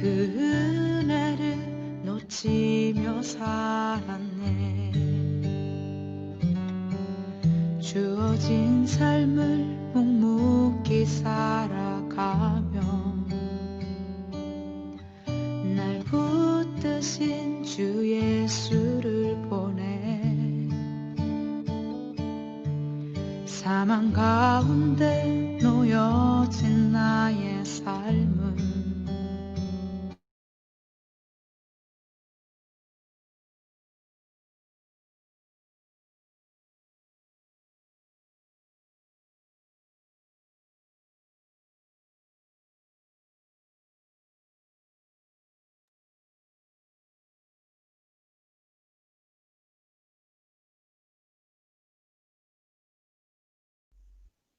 은혜를 놓치며 살았네. 주어진 삶을 묵묵히 살아가며 날 붙드신 주 예수를 보내 사망 가운데 놓여진 나의 삶은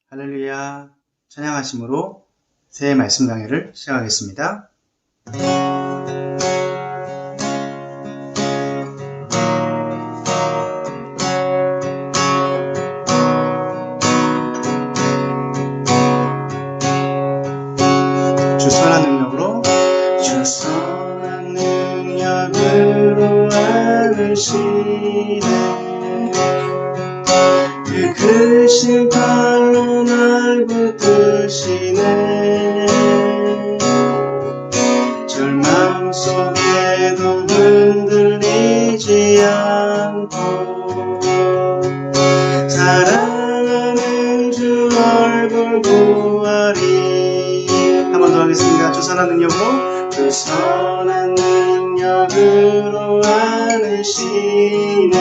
할렐루야, 찬양하심으로 새해 말씀 강해를 시작하겠습니다. 주 선한 능력으로 안으시네. 그 크신 팔로 날 붙드시네. 절망 속에도 흔들리지 않고 사랑하는 주 얼굴 보아리. 한 번 더 하겠습니다. 주 선한 능력으로, 주 선한 능력으로 안으시네.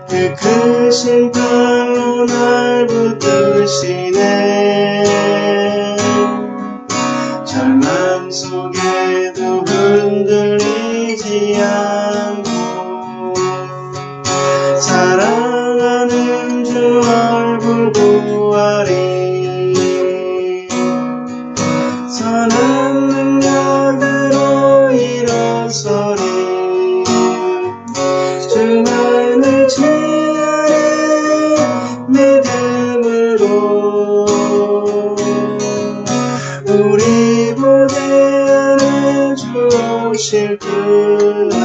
그 크신 팔로 날 붙드시네. 절망 속에도 흔들리지 않고 사랑하는 주 얼굴 보아리. 선한 능력으로 일어서리. 주만을 믿음으로 우리 보내는 주 오실구나.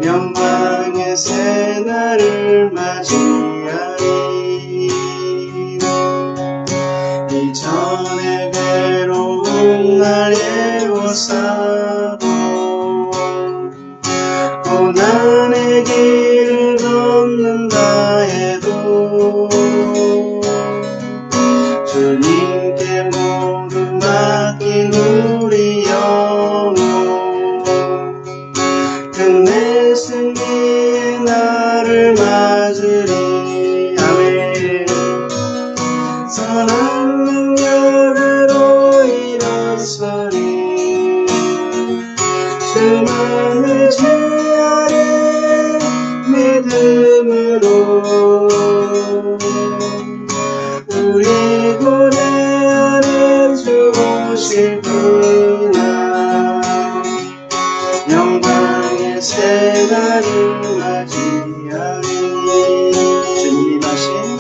영광의 새날을 맞이하리. 이전에 괴로운 날에 오사도 고난의 길을 걷는다 해도 주님께 모두 맡긴 우리 영혼 끝내 승리의 날을 맞으리. 아멘. 선한 능력으로 일어서리. 주만을 믿음으로 우리 고뇌하는 주 오실구나. 영광의 새날을 맞이하리. 주님 하신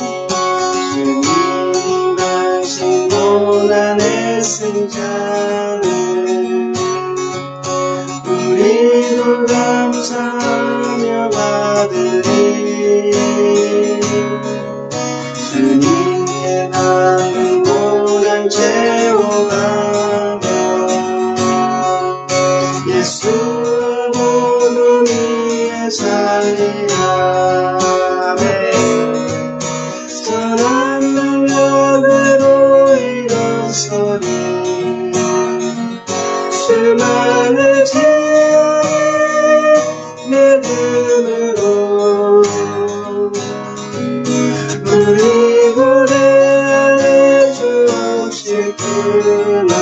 고난의 승자는 우리도 감사하며 받으리. 주님께 담은 고난 채워가며 예수와 모두 위에 살리라. 아멘. 선한 능력으로 일어서리. 주만을 믿음으로 우리 고뇌하는 주 오실구나.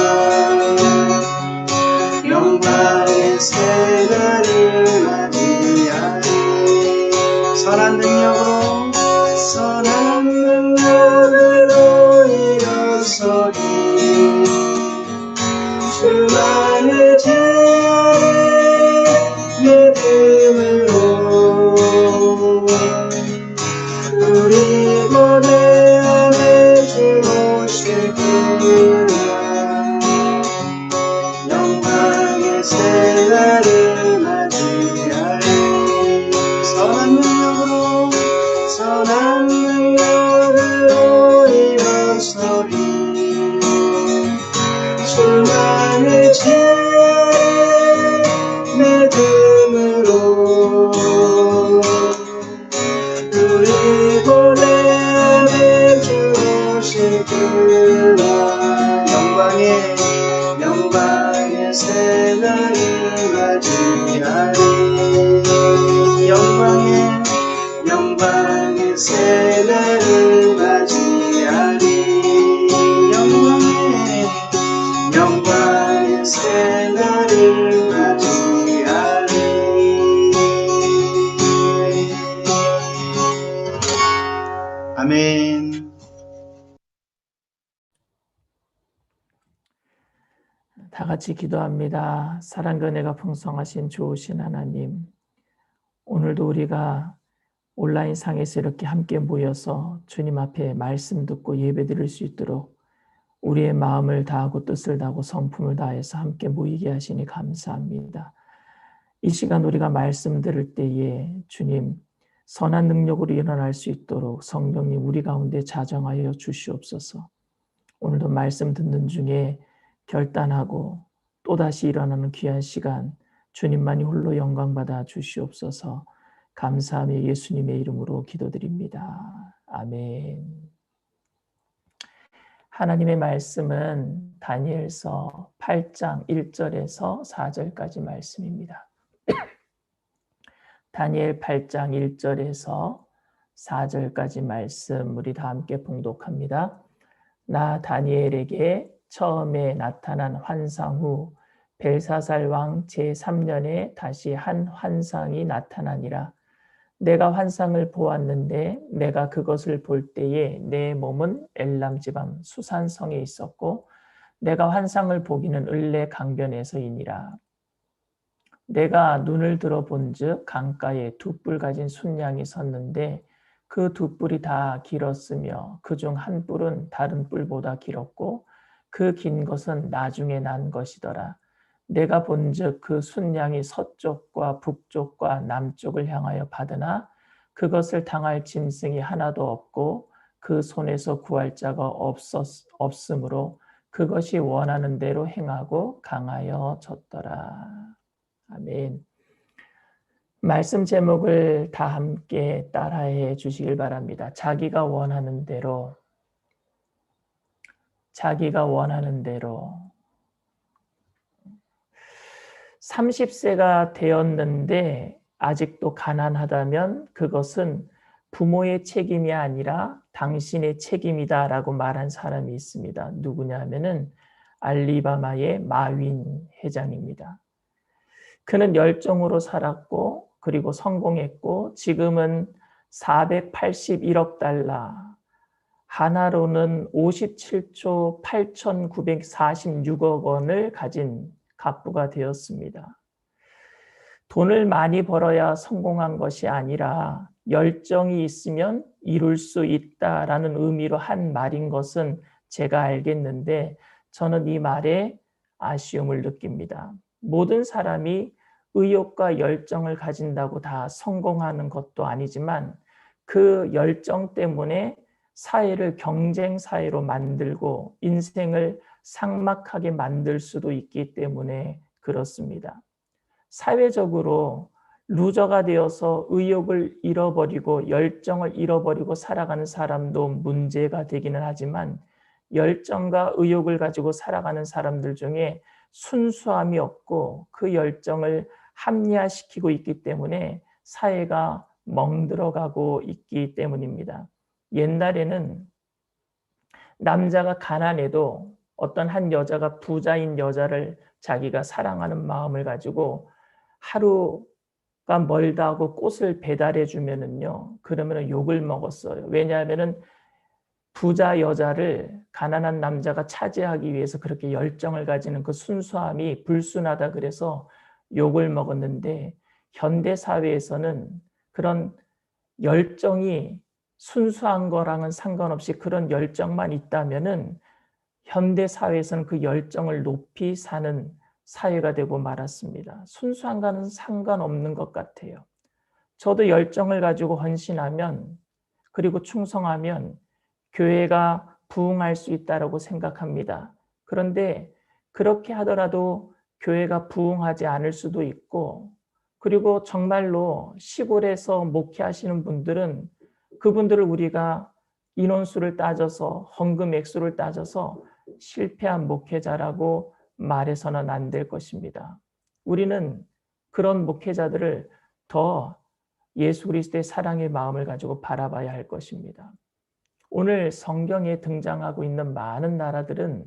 다 같이 기도합니다. 사랑과 은혜가 풍성하신 좋으신 하나님, 오늘도 우리가 온라인 상에서 이렇게 함께 모여서 주님 앞에 말씀 듣고 예배 드릴 수 있도록 우리의 마음을 다하고 뜻을 다하고 성품을 다해서 함께 모이게 하시니 감사합니다. 이 시간 우리가 말씀 들을 때에 주님 선한 능력으로 일어날 수 있도록 성령님 우리 가운데 자정하여 주시옵소서. 오늘도 말씀 듣는 중에 결단하고 또다시 일어나는 귀한 시간 주님만이 홀로 영광받아 주시옵소서. 감사하며 예수님의 이름으로 기도드립니다. 아멘. 하나님의 말씀은 다니엘서 8장 1절에서 4절까지 말씀입니다. 다니엘 8장 1절에서 4절까지 말씀 우리 다 함께 봉독합니다. 나 다니엘에게 처음에 나타난 환상 후 벨사살 왕 제3년에 다시 한 환상이 나타나니라. 내가 환상을 보았는데 내가 그것을 볼 때에 내 몸은 엘람 지방 수산성에 있었고 내가 환상을 보기는 을레 강변에서이니라. 내가 눈을 들어 본즉 강가에 두 뿔 가진 순양이 섰는데 그 두 뿔이 다 길었으며 그중 한 뿔은 다른 뿔보다 길었고 그 긴 것은 나중에 난 것이더라. 내가 본즉 그 순양이 서쪽과 북쪽과 남쪽을 향하여 받으나 그것을 당할 짐승이 하나도 없고 그 손에서 구할 자가 없으므로 그것이 원하는 대로 행하고 강하여 졌더라. 아멘. 말씀 제목을 다 함께 따라해 주시길 바랍니다. 자기가 원하는 대로, 자기가 원하는 대로. 30세가 되었는데 아직도 가난하다면 그것은 부모의 책임이 아니라 당신의 책임이다라고 말한 사람이 있습니다. 누구냐 하면은 알리바마의 마윈 회장입니다. 그는 열정으로 살았고 그리고 성공했고 지금은 481억 달러, 하나로는 57조 8,946억 원을 가진 갑부가 되었습니다. 돈을 많이 벌어야 성공한 것이 아니라 열정이 있으면 이룰 수 있다라는 의미로 한 말인 것은 제가 알겠는데 저는 이 말에 아쉬움을 느낍니다. 모든 사람이 의욕과 열정을 가진다고 다 성공하는 것도 아니지만 그 열정 때문에 사회를 경쟁 사회로 만들고 인생을 삭막하게 만들 수도 있기 때문에 그렇습니다. 사회적으로 루저가 되어서 의욕을 잃어버리고 열정을 잃어버리고 살아가는 사람도 문제가 되기는 하지만 열정과 의욕을 가지고 살아가는 사람들 중에 순수함이 없고 그 열정을 합리화시키고 있기 때문에 사회가 멍들어가고 있기 때문입니다. 옛날에는 남자가 가난해도 어떤 한 여자가 부자인 여자를 자기가 사랑하는 마음을 가지고 하루가 멀다 하고 꽃을 배달해 주면은요, 그러면 욕을 먹었어요. 왜냐하면은 부자 여자를 가난한 남자가 차지하기 위해서 그렇게 열정을 가지는 그 순수함이 불순하다 그래서 욕을 먹었는데 현대 사회에서는 그런 열정이 순수한 거랑은 상관없이 그런 열정만 있다면은 현대 사회에서는 그 열정을 높이 사는 사회가 되고 말았습니다. 순수한가는 상관없는 것 같아요. 저도 열정을 가지고 헌신하면 그리고 충성하면 교회가 부흥할 수 있다고 생각합니다. 그런데 그렇게 하더라도 교회가 부흥하지 않을 수도 있고 그리고 정말로 시골에서 목회하시는 분들은 그분들을 우리가 인원수를 따져서 헌금 액수를 따져서 실패한 목회자라고 말해서는 안 될 것입니다. 우리는 그런 목회자들을 더 예수 그리스도의 사랑의 마음을 가지고 바라봐야 할 것입니다. 오늘 성경에 등장하고 있는 많은 나라들은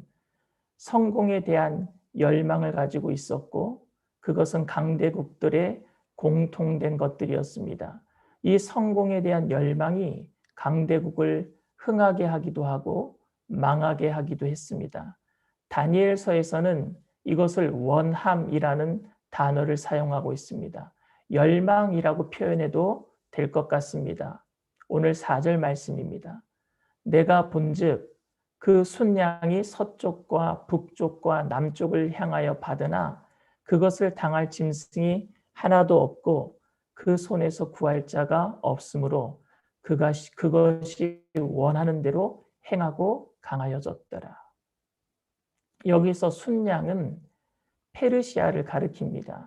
성공에 대한 열망을 가지고 있었고 그것은 강대국들의 공통된 것들이었습니다. 이 성공에 대한 열망이 강대국을 흥하게 하기도 하고 망하게 하기도 했습니다. 다니엘서에서는 이것을 원함이라는 단어를 사용하고 있습니다. 열망이라고 표현해도 될 것 같습니다. 오늘 4절 말씀입니다. 내가 본즉 그 순양이 서쪽과 북쪽과 남쪽을 향하여 받으나 그것을 당할 짐승이 하나도 없고 그 손에서 구할 자가 없으므로 그것이 원하는 대로 행하고 강하여졌더라. 여기서 순양은 페르시아를 가리킵니다.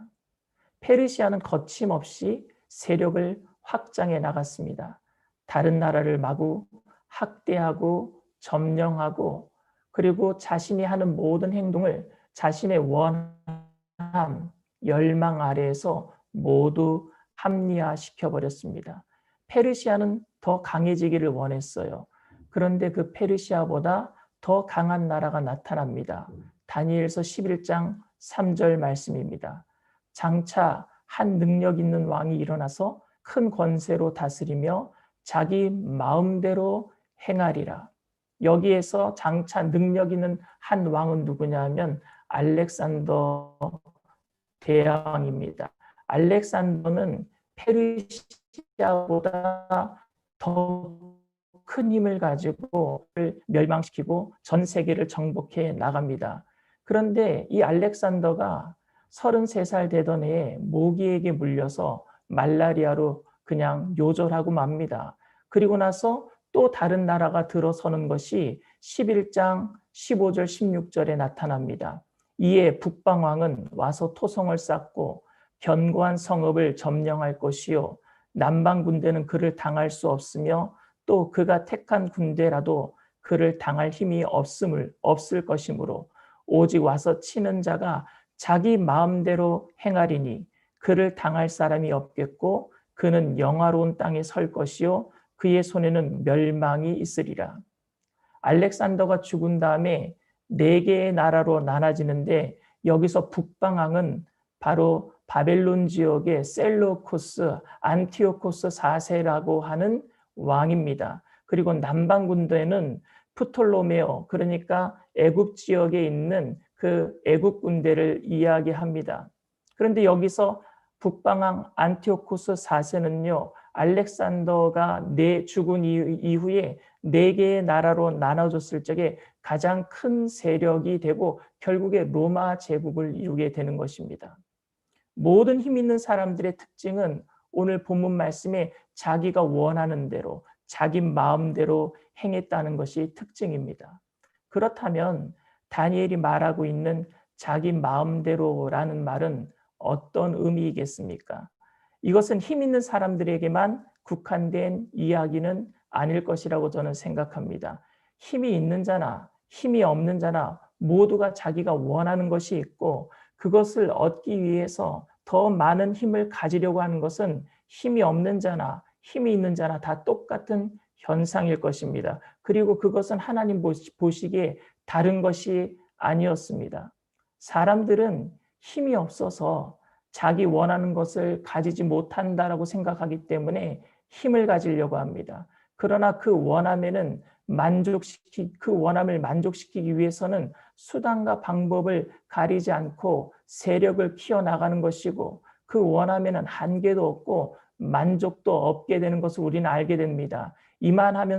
페르시아는 거침없이 세력을 확장해 나갔습니다. 다른 나라를 마구 학대하고 점령하고 그리고 자신이 하는 모든 행동을 자신의 원함, 열망 아래에서 모두 합리화시켜 버렸습니다. 페르시아는 더 강해지기를 원했어요. 그런데 그 페르시아보다 더 강한 나라가 나타납니다. 다니엘서 11장 3절 말씀입니다. 장차 한 능력 있는 왕이 일어나서 큰 권세로 다스리며 자기 마음대로 행하리라. 여기에서 장차 능력 있는 한 왕은 누구냐 하면 알렉산더 대왕입니다. 알렉산더는 페르시아보다 더 큰 힘을 가지고 멸망시키고 전 세계를 정복해 나갑니다. 그런데 이 알렉산더가 33살 되던 해에 모기에게 물려서 말라리아로 그냥 요절하고 맙니다. 그리고 나서 또 다른 나라가 들어서는 것이 11장 15절 16절에 나타납니다. 이에 북방왕은 와서 토성을 쌓고 견고한 성읍을 점령할 것이요 남방 군대는 그를 당할 수 없으며 또 그가 택한 군대라도 그를 당할 힘이 없을 것이므로 오직 와서 치는 자가 자기 마음대로 행하리니 그를 당할 사람이 없겠고 그는 영화로운 땅에 설 것이요 그의 손에는 멸망이 있으리라. 알렉산더가 죽은 다음에 4개의 나라로 나눠지는데 여기서 북방왕은 바로 바벨론 지역의 셀루쿠스 안티오코스 4세라고 하는 왕입니다. 그리고 남방 군대는 프톨로메오 그러니까 애굽 지역에 있는 그 애굽 군대를 이야기합니다. 그런데 여기서 북방왕 안티오코스 4세는요. 알렉산더가 죽은 이후에 4개의 나라로 나눠졌을 적에 가장 큰 세력이 되고 결국에 로마 제국을 이루게 되는 것입니다. 모든 힘 있는 사람들의 특징은 오늘 본문 말씀에 자기가 원하는 대로 자기 마음대로 행했다는 것이 특징입니다. 그렇다면 다니엘이 말하고 있는 자기 마음대로라는 말은 어떤 의미이겠습니까? 이것은 힘 있는 사람들에게만 국한된 이야기는 아닐 것이라고 저는 생각합니다. 힘이 있는 자나 힘이 없는 자나 모두가 자기가 원하는 것이 있고 그것을 얻기 위해서 더 많은 힘을 가지려고 하는 것은 힘이 없는 자나 힘이 있는 자나 다 똑같은 현상일 것입니다. 그리고 그것은 하나님 보시기에 다른 것이 아니었습니다. 사람들은 힘이 없어서 자기 원하는 것을 가지지 못한다라고 생각하기 때문에 힘을 가지려고 합니다. 그러나 그 원함을 만족시키기 위해서는 수단과 방법을 가리지 않고 세력을 키워나가는 것이고 그 원함에는 한계도 없고 만족도 없게 되는 것을 우리는 알게 됩니다. 이만하면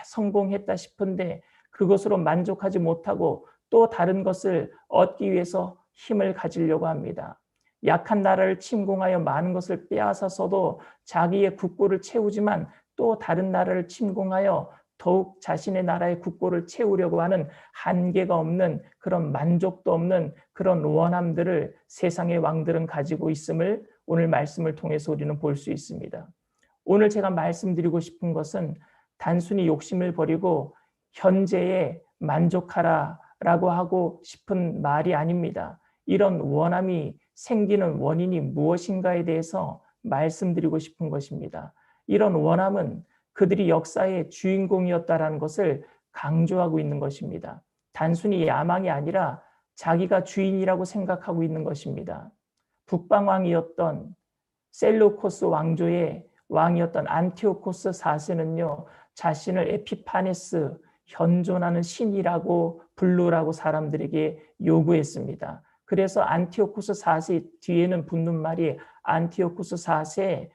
성공했다 싶은데 그것으로 만족하지 못하고 또 다른 것을 얻기 위해서 힘을 가지려고 합니다. 약한 나라를 침공하여 많은 것을 빼앗아서도 자기의 국고를 채우지만 또 다른 나라를 침공하여 더욱 자신의 나라의 국고를 채우려고 하는 한계가 없는 그런 만족도 없는 그런 원함들을 세상의 왕들은 가지고 있음을 오늘 말씀을 통해서 우리는 볼 수 있습니다. 오늘 제가 말씀드리고 싶은 것은 단순히 욕심을 버리고 현재에 만족하라라고 하고 싶은 말이 아닙니다. 이런 원함이 생기는 원인이 무엇인가에 대해서 말씀드리고 싶은 것입니다. 이런 원함은 그들이 역사의 주인공이었다라는 것을 강조하고 있는 것입니다. 단순히 야망이 아니라 자기가 주인이라고 생각하고 있는 것입니다. 북방왕이었던 셀루코스 왕조의 왕이었던 안티오코스 4세는요. 자신을 에피파네스 현존하는 신이라고 부르라고 사람들에게 요구했습니다. 그래서 안티오쿠스 4세 뒤에는 붙는 말이 안티오쿠스 4세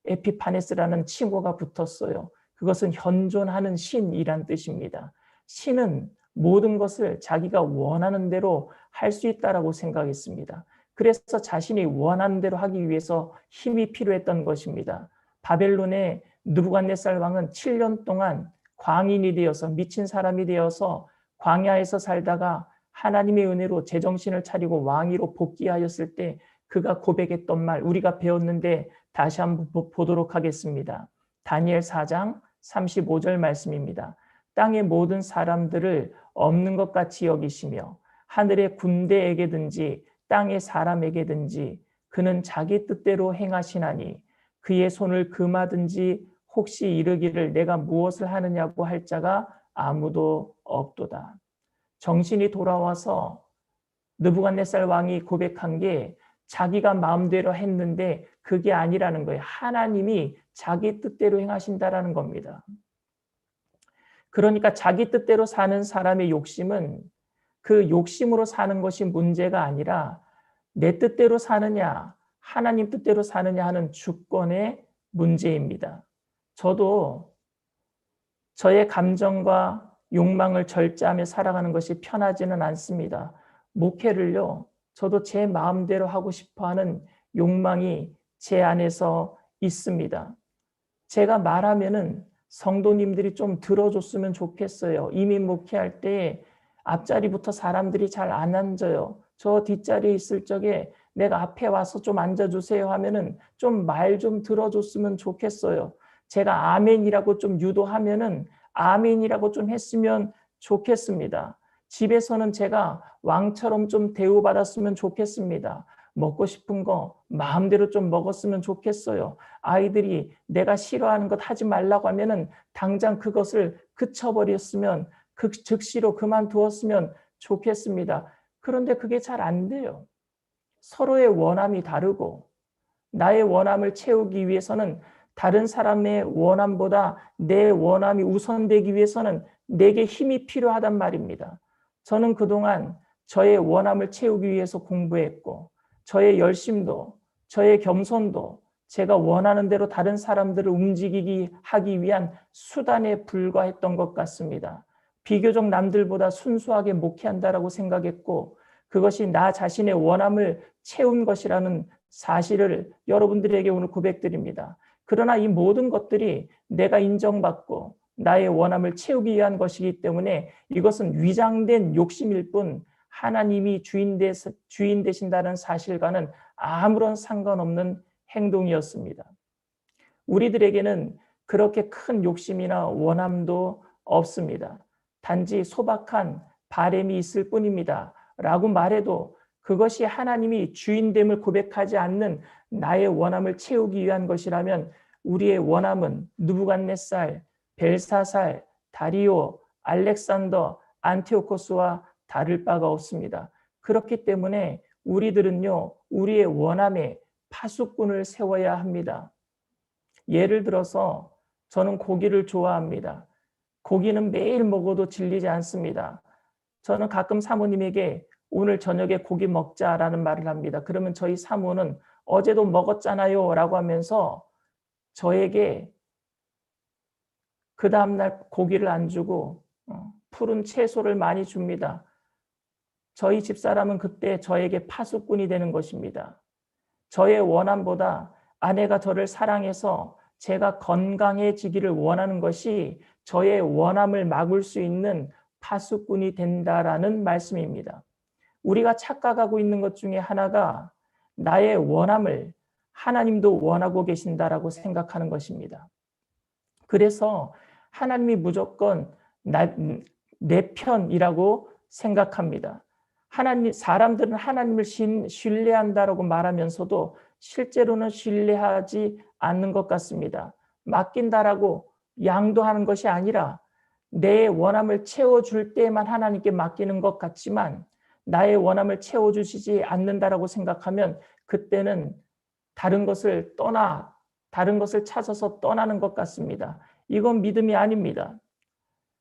에피파네스라는 칭호가 붙었어요. 그것은 현존하는 신이란 뜻입니다. 신은 모든 것을 자기가 원하는 대로 할 수 있다라고 생각했습니다. 그래서 자신이 원하는 대로 하기 위해서 힘이 필요했던 것입니다. 바벨론의 느부갓네살 왕은 7년 동안 광인이 되어서 미친 사람이 되어서 광야에서 살다가 하나님의 은혜로 제정신을 차리고 왕위로 복귀하였을 때 그가 고백했던 말 우리가 배웠는데 다시 한번 보도록 하겠습니다. 다니엘 4장 35절 말씀입니다. 땅의 모든 사람들을 없는 것 같이 여기시며 하늘의 군대에게든지 땅의 사람에게든지 그는 자기 뜻대로 행하시나니 그의 손을 금하든지 혹시 이르기를 내가 무엇을 하느냐고 할 자가 아무도 없도다. 정신이 돌아와서 느부갓네살 왕이 고백한 게 자기가 마음대로 했는데 그게 아니라는 거예요. 하나님이 자기 뜻대로 행하신다라는 겁니다. 그러니까 자기 뜻대로 사는 사람의 욕심은 그 욕심으로 사는 것이 문제가 아니라 내 뜻대로 사느냐 하나님 뜻대로 사느냐 하는 주권의 문제입니다. 저도 저의 감정과 욕망을 절제하며 살아가는 것이 편하지는 않습니다. 목회를요, 저도 제 마음대로 하고 싶어하는 욕망이 제 안에서 있습니다. 제가 말하면은 성도님들이 좀 들어줬으면 좋겠어요. 이미 목회할 때 앞자리부터 사람들이 잘 안 앉아요. 저 뒷자리에 있을 적에 내가 앞에 와서 좀 앉아주세요 하면은 좀 말 좀 들어줬으면 좋겠어요. 제가 아멘이라고 좀 유도하면은 아멘이라고 좀 했으면 좋겠습니다. 집에서는 제가 왕처럼 좀 대우받았으면 좋겠습니다. 먹고 싶은 거 마음대로 좀 먹었으면 좋겠어요. 아이들이 내가 싫어하는 것 하지 말라고 하면은 당장 그것을 그쳐버렸으면 즉시로 그만두었으면 좋겠습니다. 그런데 그게 잘 안 돼요. 서로의 원함이 다르고 나의 원함을 채우기 위해서는 다른 사람의 원함보다 내 원함이 우선되기 위해서는 내게 힘이 필요하단 말입니다. 저는 그동안 저의 원함을 채우기 위해서 공부했고 저의 열심도 저의 겸손도 제가 원하는 대로 다른 사람들을 움직이기 하기 위한 수단에 불과했던 것 같습니다. 비교적 남들보다 순수하게 목회한다라고 생각했고 그것이 나 자신의 원함을 채운 것이라는 사실을 여러분들에게 오늘 고백드립니다. 그러나 이 모든 것들이 내가 인정받고 나의 원함을 채우기 위한 것이기 때문에 이것은 위장된 욕심일 뿐 하나님이 주인 되신다는 사실과는 아무런 상관없는 행동이었습니다. 우리들에게는 그렇게 큰 욕심이나 원함도 없습니다. 단지 소박한 바램이 있을 뿐입니다. 라고 말해도 그것이 하나님이 주인됨을 고백하지 않는 나의 원함을 채우기 위한 것이라면 우리의 원함은 느부갓네살, 벨사살, 다리오, 알렉산더, 안티오코스와 다를 바가 없습니다. 그렇기 때문에 우리들은요, 우리의 원함에 파수꾼을 세워야 합니다. 예를 들어서 저는 고기를 좋아합니다. 고기는 매일 먹어도 질리지 않습니다. 저는 가끔 사모님에게 오늘 저녁에 고기 먹자라는 말을 합니다. 그러면 저희 사모는 어제도 먹었잖아요 라고 하면서 저에게 그 다음날 고기를 안 주고 푸른 채소를 많이 줍니다. 저희 집사람은 그때 저에게 파수꾼이 되는 것입니다. 저의 원함보다 아내가 저를 사랑해서 제가 건강해지기를 원하는 것이 저의 원함을 막을 수 있는 파수꾼이 된다라는 말씀입니다. 우리가 착각하고 있는 것 중에 하나가 나의 원함을 하나님도 원하고 계신다라고 생각하는 것입니다. 그래서 하나님이 무조건 내 편이라고 생각합니다. 사람들은 하나님을 신뢰한다라고 말하면서도 실제로는 신뢰하지 않는 것 같습니다. 맡긴다라고 양도하는 것이 아니라 내 원함을 채워줄 때만 하나님께 맡기는 것 같지만 나의 원함을 채워주시지 않는다라고 생각하면 그때는 다른 것을 찾아서 떠나는 것 같습니다. 이건 믿음이 아닙니다.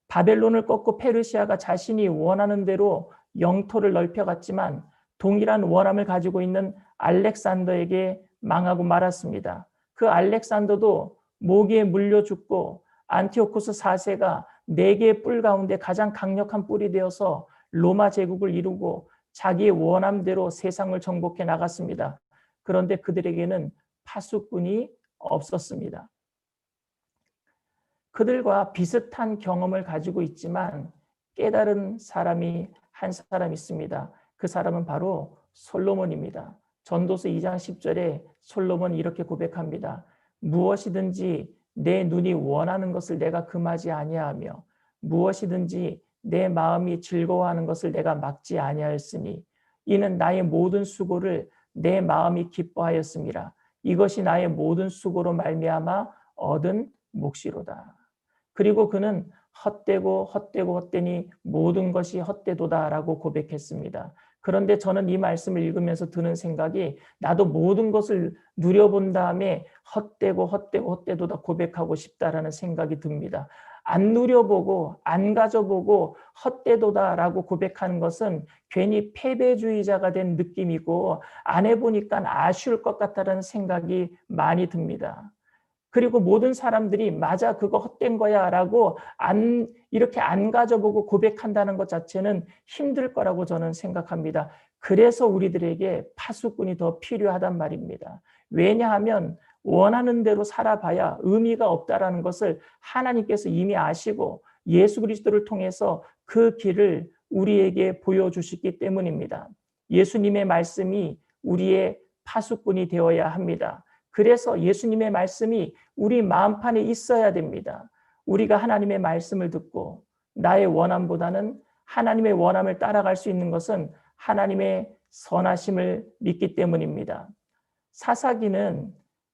바벨론을 꺾고 페르시아가 자신이 원하는 대로 영토를 넓혀갔지만 동일한 원함을 가지고 있는 알렉산더에게 망하고 말았습니다. 그 알렉산더도 모기에 물려 죽고 안티오코스 4세가 4개의 뿔 가운데 가장 강력한 뿔이 되어서 로마 제국을 이루고 자기의 원함대로 세상을 정복해 나갔습니다. 그런데 그들에게는 파수꾼이 없었습니다. 그들과 비슷한 경험을 가지고 있지만 깨달은 사람이 한 사람 있습니다. 그 사람은 바로 솔로몬입니다. 전도서 2장 10절에 솔로몬이 이렇게 고백합니다. 무엇이든지 내 눈이 원하는 것을 내가 금하지 아니하며 무엇이든지 내 마음이 즐거워하는 것을 내가 막지 아니하였으니 이는 나의 모든 수고를 내 마음이 기뻐하였음이라. 이것이 나의 모든 수고로 말미암아 얻은 몫이로다. 그리고 그는 헛되니 모든 것이 헛되도다라고 고백했습니다. 그런데 저는 이 말씀을 읽으면서 드는 생각이 나도 모든 것을 누려본 다음에 헛되도다 고백하고 싶다라는 생각이 듭니다. 안 누려보고 안 가져보고 헛되도다라고 고백하는 것은 괜히 패배주의자가 된 느낌이고 안 해보니까 아쉬울 것 같다는 생각이 많이 듭니다. 그리고 모든 사람들이 맞아 그거 헛된 거야 라고 이렇게 안 가져보고 고백한다는 것 자체는 힘들 거라고 저는 생각합니다. 그래서 우리들에게 파수꾼이 더 필요하단 말입니다. 왜냐하면 원하는 대로 살아봐야 의미가 없다라는 것을 하나님께서 이미 아시고 예수 그리스도를 통해서 그 길을 우리에게 보여주시기 때문입니다. 예수님의 말씀이 우리의 파수꾼이 되어야 합니다. 그래서 예수님의 말씀이 우리 마음판에 있어야 됩니다. 우리가 하나님의 말씀을 듣고 나의 원함보다는 하나님의 원함을 따라갈 수 있는 것은 하나님의 선하심을 믿기 때문입니다. 사사기는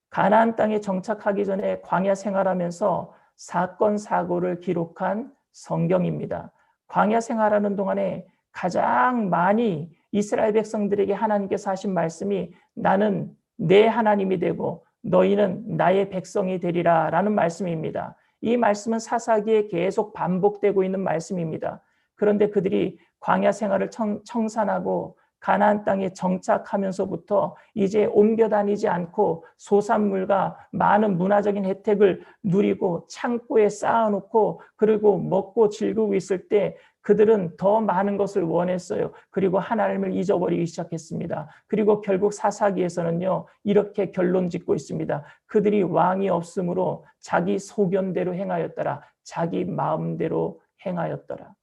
가나안 땅에 정착하기 전에 광야 생활하면서 사건 사고를 기록한 성경입니다. 광야 생활하는 동안에 가장 많이 이스라엘 백성들에게 하나님께서 하신 말씀이 나는 내 하나님이 되고 너희는 나의 백성이 되리라 라는 말씀입니다. 이 말씀은 사사기에 계속 반복되고 있는 말씀입니다. 그런데 그들이 광야 생활을 청산하고 가나안 땅에 정착하면서부터 이제 옮겨 다니지 않고 소산물과 많은 문화적인 혜택을 누리고 창고에 쌓아놓고 그리고 먹고 즐기고 있을 때 그들은 더 많은 것을 원했어요. 그리고 하나님을 잊어버리기 시작했습니다. 그리고 결국 사사기에서는요, 이렇게 결론 짓고 있습니다. 그들이 왕이 없으므로 자기 소견대로 행하였더라. 자기 마음대로 행하였더라.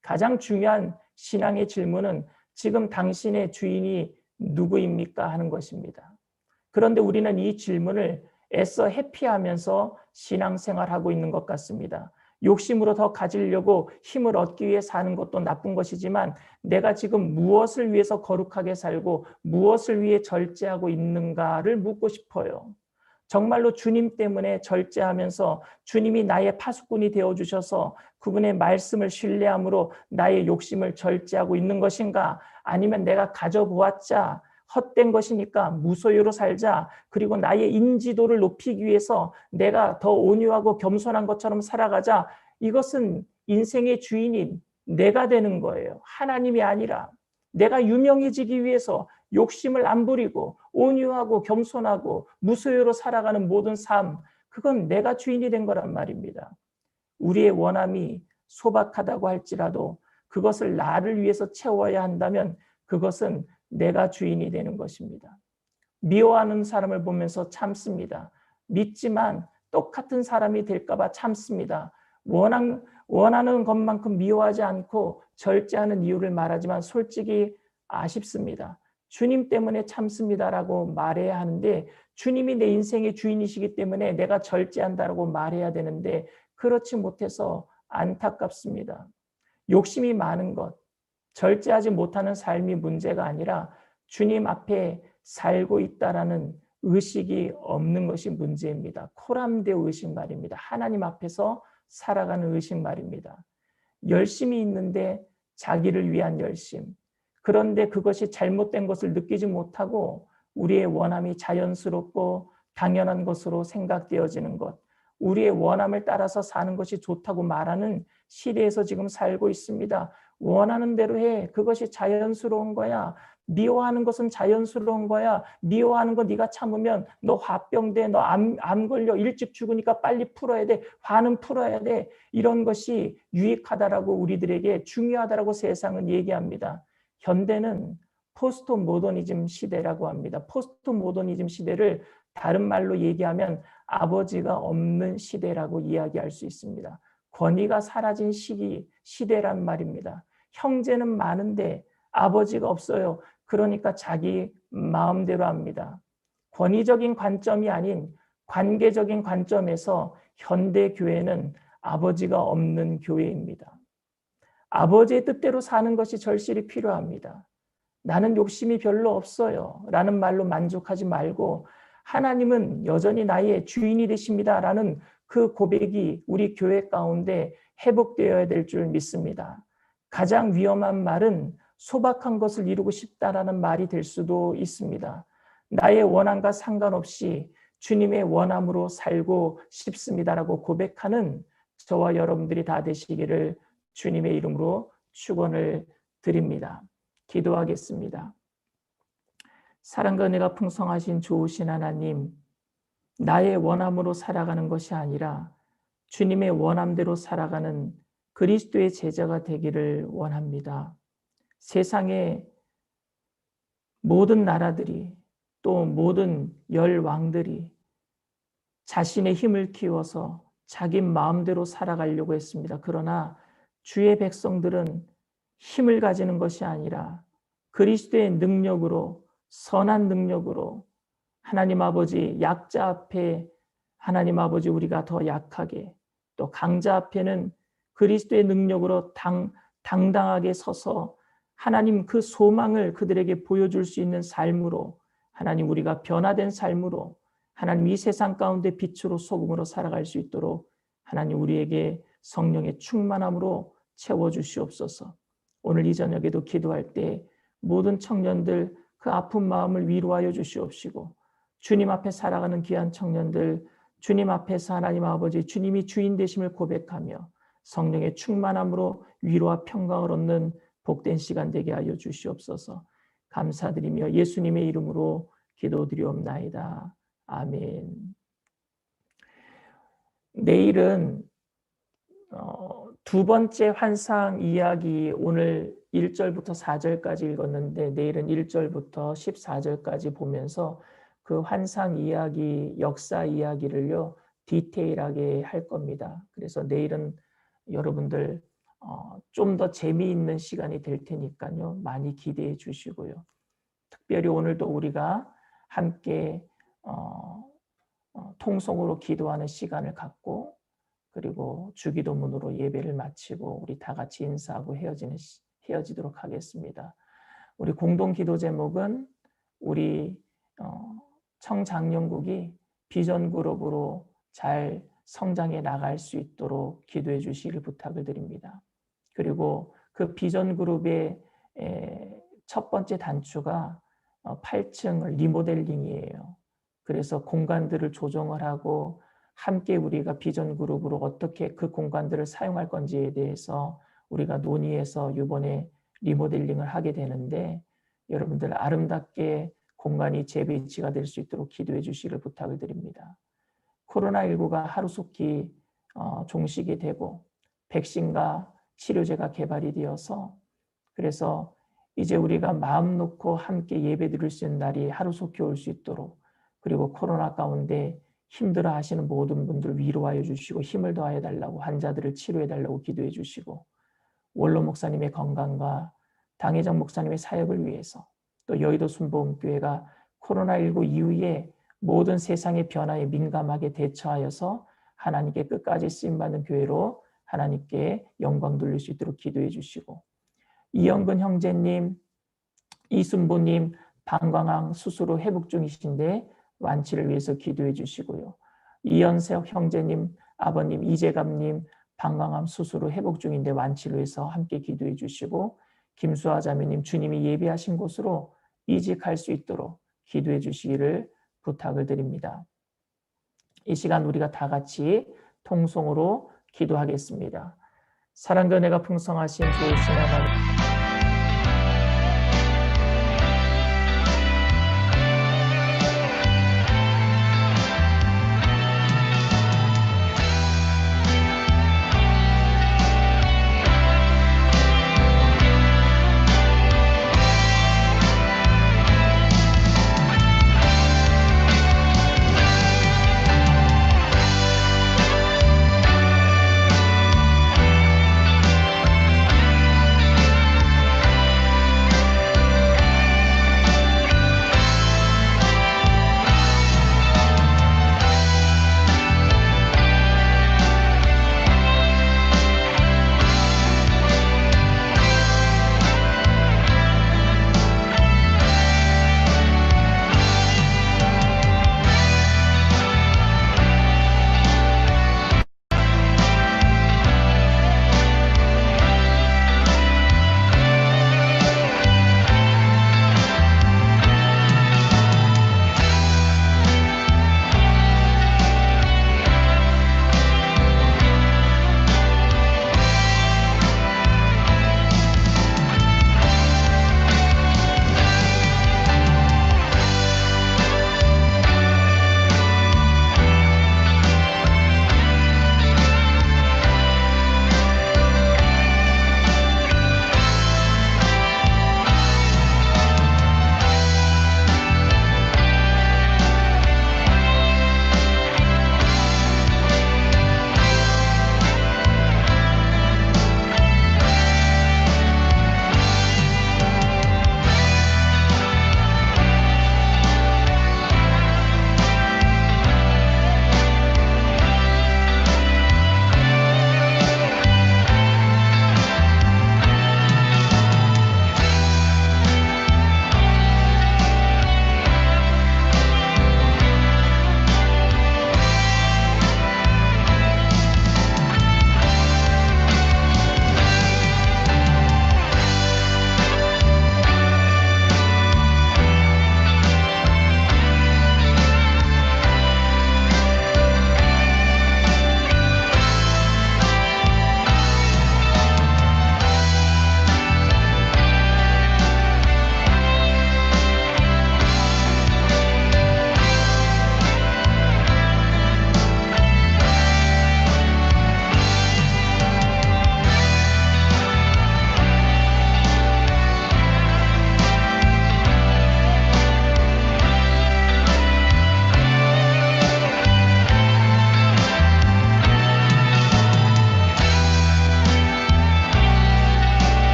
가장 중요한 신앙의 질문은 지금 당신의 주인이 누구입니까? 하는 것입니다. 그런데 우리는 이 질문을 애써 회피하면서 신앙생활하고 있는 것 같습니다. 욕심으로 더 가지려고 힘을 얻기 위해 사는 것도 나쁜 것이지만 내가 지금 무엇을 위해서 거룩하게 살고 무엇을 위해 절제하고 있는가를 묻고 싶어요. 정말로 주님 때문에 절제하면서 주님이 나의 파수꾼이 되어주셔서 그분의 말씀을 신뢰함으로 나의 욕심을 절제하고 있는 것인가? 아니면 내가 가져보았자 헛된 것이니까 무소유로 살자. 그리고 나의 인지도를 높이기 위해서 내가 더 온유하고 겸손한 것처럼 살아가자. 이것은 인생의 주인이 내가 되는 거예요. 하나님이 아니라 내가 유명해지기 위해서 욕심을 안 부리고 온유하고 겸손하고 무소유로 살아가는 모든 삶, 그건 내가 주인이 된 거란 말입니다. 우리의 원함이 소박하다고 할지라도 그것을 나를 위해서 채워야 한다면 그것은 내가 주인이 되는 것입니다. 미워하는 사람을 보면서 참습니다. 믿지만 똑같은 사람이 될까 봐 참습니다. 원하는 것만큼 미워하지 않고 절제하는 이유를 말하지만 솔직히 아쉽습니다. 주님 때문에 참습니다라고 말해야 하는데 주님이 내 인생의 주인이시기 때문에 내가 절제한다라고 말해야 되는데 그렇지 못해서 안타깝습니다. 욕심이 많은 것, 절제하지 못하는 삶이 문제가 아니라 주님 앞에 살고 있다라는 의식이 없는 것이 문제입니다. 코람데오 의식 말입니다. 하나님 앞에서 살아가는 의식 말입니다. 열심이 있는데 자기를 위한 열심. 그런데 그것이 잘못된 것을 느끼지 못하고 우리의 원함이 자연스럽고 당연한 것으로 생각되어지는 것. 우리의 원함을 따라서 사는 것이 좋다고 말하는 시대에서 지금 살고 있습니다. 원하는 대로 해. 그것이 자연스러운 거야. 미워하는 것은 자연스러운 거야. 미워하는 거 네가 참으면 너 화병돼. 너 암 걸려. 일찍 죽으니까 빨리 풀어야 돼. 화는 풀어야 돼. 이런 것이 유익하다라고 우리들에게 중요하다라고 세상은 얘기합니다. 현대는 포스트 모더니즘 시대라고 합니다. 포스트 모더니즘 시대를 다른 말로 얘기하면 아버지가 없는 시대라고 이야기할 수 있습니다. 권위가 사라진 시대란 말입니다. 형제는 많은데 아버지가 없어요. 그러니까 자기 마음대로 합니다. 권위적인 관점이 아닌 관계적인 관점에서 현대 교회는 아버지가 없는 교회입니다. 아버지의 뜻대로 사는 것이 절실히 필요합니다. 나는 욕심이 별로 없어요 라는 말로 만족하지 말고 하나님은 여전히 나의 주인이 되십니다 라는 그 고백이 우리 교회 가운데 회복되어야 될 줄 믿습니다. 가장 위험한 말은 소박한 것을 이루고 싶다라는 말이 될 수도 있습니다. 나의 원함과 상관없이 주님의 원함으로 살고 싶습니다라고 고백하는 저와 여러분들이 다 되시기를 주님의 이름으로 축원을 드립니다. 기도하겠습니다. 사랑과 은혜가 풍성하신 좋으신 하나님, 나의 원함으로 살아가는 것이 아니라 주님의 원함대로 살아가는 그리스도의 제자가 되기를 원합니다. 세상의 모든 나라들이 또 모든 열왕들이 자신의 힘을 키워서 자기 마음대로 살아가려고 했습니다. 그러나 주의 백성들은 힘을 가지는 것이 아니라 그리스도의 능력으로, 선한 능력으로 하나님 아버지 약자 앞에 하나님 아버지 우리가 더 약하게, 또 강자 앞에는 그리스도의 능력으로 당당하게 서서 하나님 그 소망을 그들에게 보여줄 수 있는 삶으로, 하나님 우리가 변화된 삶으로, 하나님 이 세상 가운데 빛으로 소금으로 살아갈 수 있도록 하나님 우리에게 성령의 충만함으로 채워주시옵소서. 오늘 이 저녁에도 기도할 때 모든 청년들 그 아픈 마음을 위로하여 주시옵시고, 주님 앞에 살아가는 귀한 청년들 주님 앞에서 하나님 아버지 주님이 주인 되심을 고백하며 성령의 충만함으로 위로와 평강을 얻는 복된 시간 되게 하여 주시옵소서. 감사드리며 예수님의 이름으로 기도드리옵나이다. 아멘. 내일은 두 번째 환상 이야기, 오늘 1절부터 4절까지 읽었는데 내일은 1절부터 14절까지 보면서 그 환상 이야기, 역사 이야기를요 디테일하게 할 겁니다. 그래서 내일은 여러분들 좀 더 재미있는 시간이 될 테니까요 많이 기대해 주시고요. 특별히 오늘도 우리가 함께 통성으로 기도하는 시간을 갖고, 그리고 주기도문으로 예배를 마치고 우리 다 같이 인사하고 헤어지도록 하겠습니다. 우리 공동 기도 제목은 우리 청장년국이 비전 그룹으로 잘 성장해 나갈 수 있도록 기도해 주시길 부탁을 드립니다. 그리고 그 비전 그룹의 첫 번째 단추가 8층 리모델링이에요. 그래서 공간들을 조정을 하고 함께 우리가 비전 그룹으로 어떻게 그 공간들을 사용할 건지에 대해서 우리가 논의해서 이번에 리모델링을 하게 되는데, 여러분들 아름답게 공간이 재배치가 될 수 있도록 기도해 주시기를 부탁을 드립니다. 코로나19가 하루속히 종식이 되고 백신과 치료제가 개발이 되어서, 그래서 이제 우리가 마음 놓고 함께 예배 드릴 수 있는 날이 하루속히 올 수 있도록, 그리고 코로나 가운데 힘들어 하시는 모든 분들 위로하여 주시고 힘을 더하여 달라고, 환자들을 치료해 달라고 기도해 주시고, 원로 목사님의 건강과 당회장 목사님의 사역을 위해서, 또 여의도 순복음교회가 코로나19 이후에 모든 세상의 변화에 민감하게 대처하여서 하나님께 끝까지 쓰임받는 교회로 하나님께 영광 돌릴 수 있도록 기도해 주시고, 이영근 형제님, 이순보님 방광암 수술 후 회복 중이신데 완치를 위해서 기도해 주시고요. 이연석 형제님, 아버님, 이재감님 방광암 수술 후 회복 중인데 완치를 위해서 함께 기도해 주시고, 김수아 자매님 주님이 예비하신 곳으로 이직할 수 있도록 기도해 주시기를 부탁을 드립니다. 이 시간 우리가 다 같이 통성으로 기도하겠습니다. 사랑과 은혜가 풍성하신 좋으신 하나님,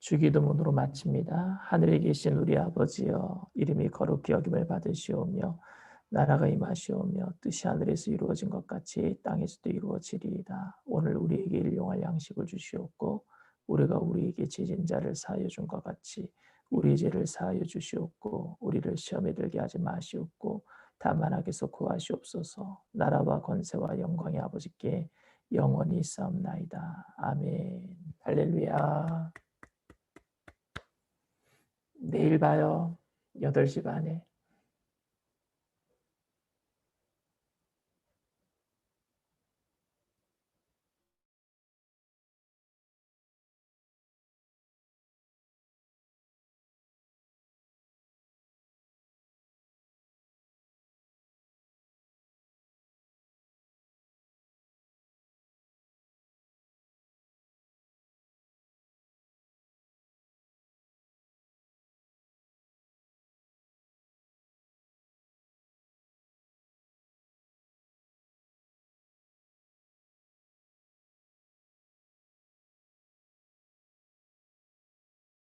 주기도문으로 마칩니다. 하늘에 계신 우리 아버지여, 이름이 거룩히 여김을 받으시오며 나라가 임하시오며 뜻이 하늘에서 이루어진 것 같이 땅에서도 이루어지리이다. 오늘 우리에게 일용할 양식을 주시옵고 우리가 우리에게 죄진 자를 사하여 준 것 같이 우리 죄를 사하여 주시옵고 우리를 시험에 들게 하지 마시옵고 다만 악에서 구하시옵소서. 나라와 권세와 영광이 아버지께 영원히 있사옵나이다. 아멘. 할렐루야. 내일 봐요. 8시 반에.